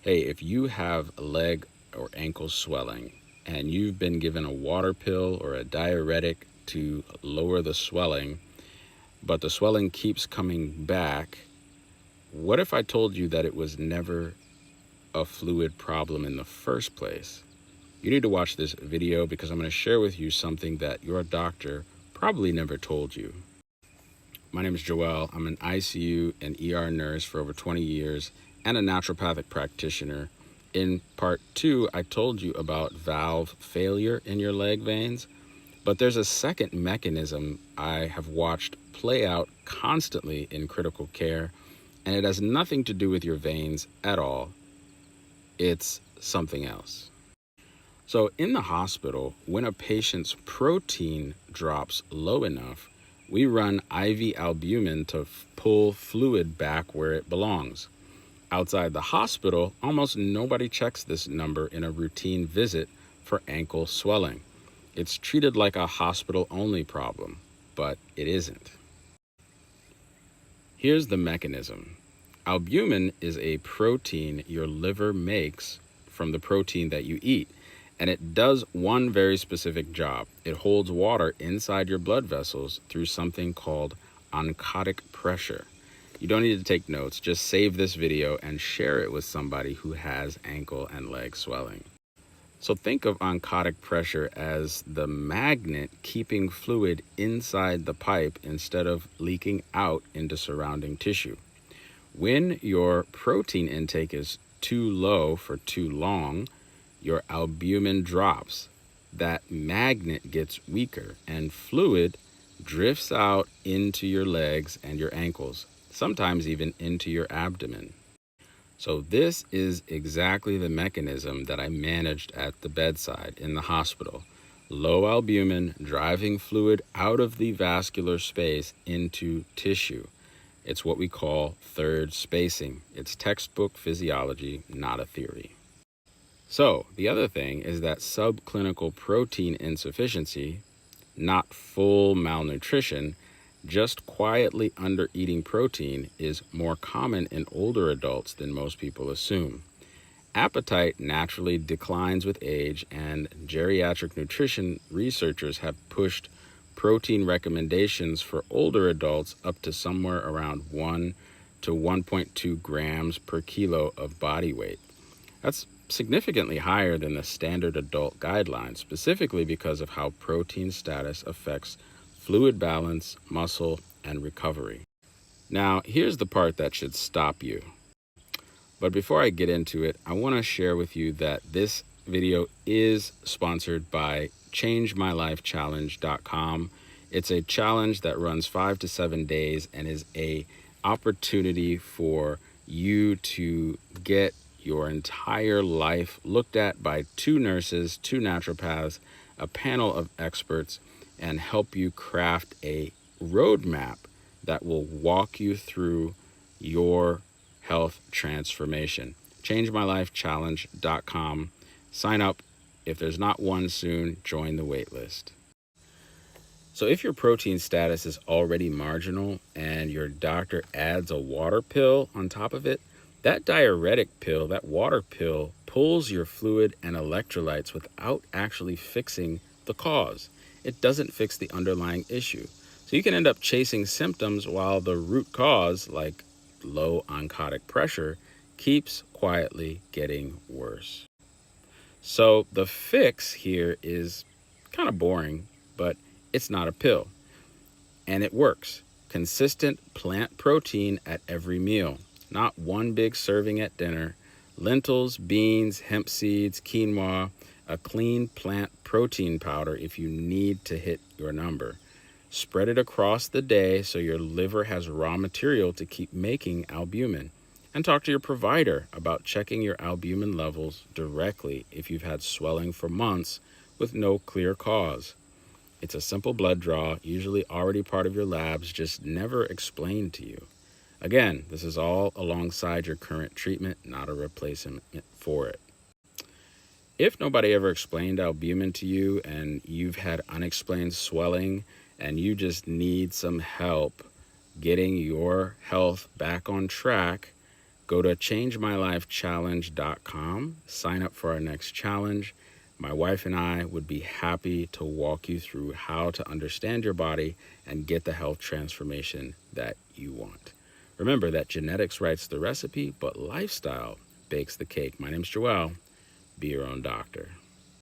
Hey, if you have leg or ankle swelling and you've been given a water pill or a diuretic to lower the swelling, but the swelling keeps coming back, what if I told you that it was never a fluid problem in the first place? You need to watch this video because I'm going to share with you something that your doctor probably never told you. My name is Joel. I'm an ICU and ER nurse for over 20 years and a naturopathic practitioner. In part 2, I told you about valve failure in your leg veins, but there's a second mechanism I have watched play out constantly in critical care, and it has nothing to do with your veins at all. It's something else. So in the hospital, when a patient's protein drops low enough, we run IV albumin to pull fluid back where it belongs. Outside the hospital, almost nobody checks this number in a routine visit for ankle swelling. It's treated like a hospital-only problem, but it isn't. Here's the mechanism. Albumin is a protein your liver makes from the protein that you eat, and it does one very specific job. It holds water inside your blood vessels through something called oncotic pressure. You don't need to take notes, just save this video and share it with somebody who has ankle and leg swelling. So think of oncotic pressure as the magnet keeping fluid inside the pipe instead of leaking out into surrounding tissue. When your protein intake is too low for too long, your albumin drops. That magnet gets weaker and fluid drifts out into your legs and your ankles, sometimes even into your abdomen. So this is exactly the mechanism that I managed at the bedside in the hospital. Low albumin driving fluid out of the vascular space into tissue. It's what we call third spacing. It's textbook physiology, not a theory. So the other thing is that subclinical protein insufficiency, not full malnutrition, just quietly under-eating protein, is more common in older adults than most people assume. Appetite naturally declines with age, and geriatric nutrition researchers have pushed protein recommendations for older adults up to somewhere around 1 to 1.2 grams per kilo of body weight. That's significantly higher than the standard adult guidelines, specifically because of how protein status affects fluid balance, muscle, and recovery. Now, here's the part that should stop you. But before I get into it, I want to share with you that this video is sponsored by changemylifechallenge.com. It's a challenge that runs 5 to 7 days and is an opportunity for you to get your entire life looked at by 2 nurses, 2 naturopaths, a panel of experts, and help you craft a roadmap that will walk you through your health transformation. changemylifechallenge.com. Sign up. If there's not one soon, join the wait list. So if your protein status is already marginal and your doctor adds a water pill on top of it, that diuretic pill, that water pill, pulls your fluid and electrolytes without actually fixing the cause. It doesn't fix the underlying issue. So you can end up chasing symptoms while the root cause, like low oncotic pressure, keeps quietly getting worse. So the fix here is kind of boring, but it's not a pill. And it works. Consistent plant protein at every meal. Not one big serving at dinner. Lentils, beans, hemp seeds, quinoa, a clean plant protein powder if you need to hit your number. Spread it across the day so your liver has raw material to keep making albumin. And talk to your provider about checking your albumin levels directly if you've had swelling for months with no clear cause. It's a simple blood draw, usually already part of your labs, just never explained to you. Again, this is all alongside your current treatment, not a replacement for it. If nobody ever explained albumin to you and you've had unexplained swelling and you just need some help getting your health back on track, Go to changemylifechallenge.com, sign up for our next challenge. My wife and I would be happy to walk you through how to understand your body and get the health transformation that you want. Remember that genetics writes the recipe, but lifestyle bakes the cake. My name's Joel. Be your own doctor.